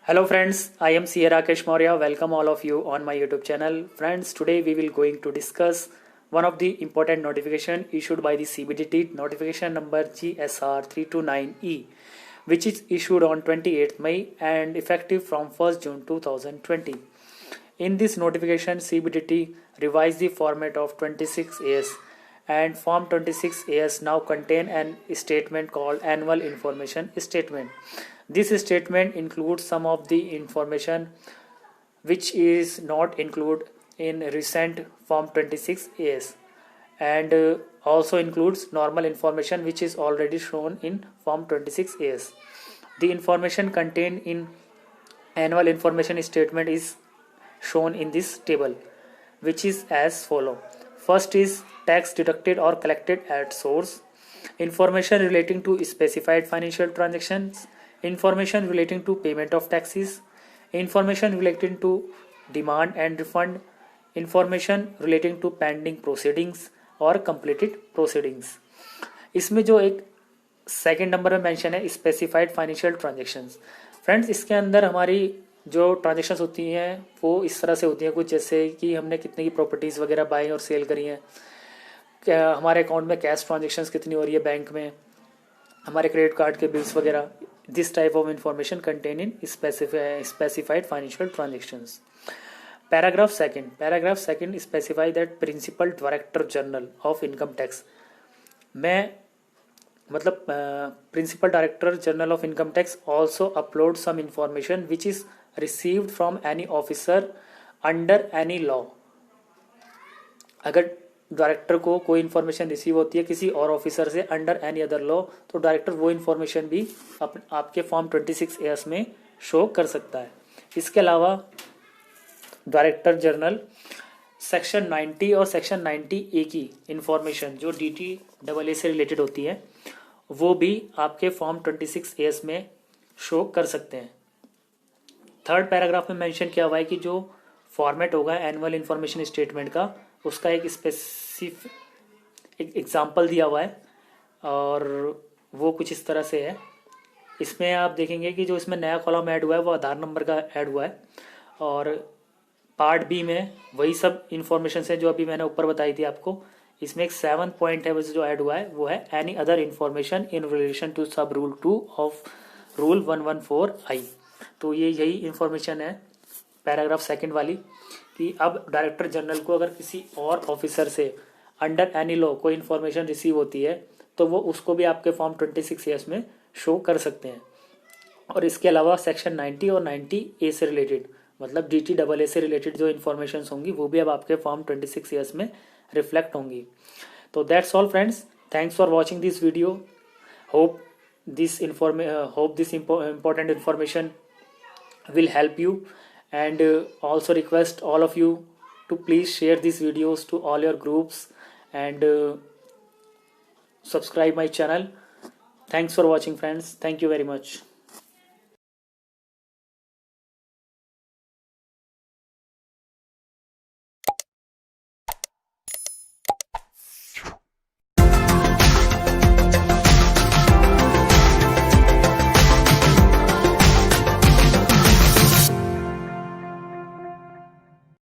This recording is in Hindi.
Hello friends, I am CA Rakesh Maurya. Welcome all of you on my YouTube channel. Friends, today we will going to discuss one of the important notification issued by the CBDT, notification number GSR 329E, which is issued on 28th May and effective from 1st June 2020. In this notification, CBDT revised the format of 26AS, and Form 26AS now contain an statement called Annual Information Statement. This statement includes some of the information which is not included in recent Form 26AS, and also includes normal information which is already shown in Form 26AS. The information contained in Annual Information Statement is shown in this table, which is as follow. First is tax deducted or collected at source, information relating to specified financial transactions, information relating to payment of taxes, information relating to demand and refund, information relating to pending proceedings और completed proceedings. इसमें जो एक सेकेंड नंबर में मेंशन है स्पेसिफाइड फाइनेंशियल ट्रांजेक्शन्स. फ्रेंड्स, इसके अंदर हमारी जो ट्रांजेक्शन्स होती हैं वो इस तरह से होती हैं कुछ, जैसे कि हमने कितने की प्रॉपर्टीज़ वगैरह बाई और सेल करी हैं, क्या हमारे अकाउंट में कैश ट्रांजेक्शन्स कितनी हो रही है बैंक में, हमारे क्रेडिट कार्ड के बिल्स वगैरह. This type of information contain in specified financial transactions. Paragraph second specify that principal director general of income tax में मतलब principal director general of income tax also upload some information which is received from any officer under any law. अगर डायरेक्टर को कोई इन्फॉर्मेशन रिसीव होती है किसी और ऑफिसर से अंडर एनी अदर लॉ, तो डायरेक्टर वो इन्फॉर्मेशन भी आपके फॉर्म 26AS में शो कर सकता है. इसके अलावा डायरेक्टर जनरल सेक्शन 90 और सेक्शन 90A की इंफॉर्मेशन जो DTAA से रिलेटेड होती है वो भी आपके फॉर्म 26AS में शो कर सकते हैं. थर्ड पैराग्राफ में मेंशन किया हुआ है कि जो फॉर्मेट होगा एनुअल इंफॉर्मेशन स्टेटमेंट का, उसका एक स्पेसिफिक एग्जाम्पल दिया हुआ है और वो कुछ इस तरह से है. इसमें आप देखेंगे कि जो इसमें नया कॉलम ऐड हुआ है वो आधार नंबर का ऐड हुआ है, और पार्ट बी में वही सब इंफॉर्मेशन है जो अभी मैंने ऊपर बताई थी आपको. इसमें एक 7th पॉइंट है वैसे जो ऐड हुआ है वो है any other information in relation to sub rule 2 of rule 114I. तो ये यही इंफॉर्मेशन है पैराग्राफ सेकंड वाली, कि अब डायरेक्टर जनरल को अगर किसी और ऑफिसर से अंडर एनी लॉ कोई इन्फॉर्मेशन रिसीव होती है तो वो उसको भी आपके फॉर्म 26AS में शो कर सकते हैं. और इसके अलावा सेक्शन 90 और 90A से रिलेटेड मतलब DTAA से रिलेटेड जो इन्फॉर्मेशन होंगी वो भी अब आपके फॉर्म 26AS में रिफ्लेक्ट होंगी. तो that's all friends, thanks for watching this video. Hope this important information will help you, and also request all of you to please share these videos to all your groups and subscribe my channel. Thanks for watching friends. Thank you very much.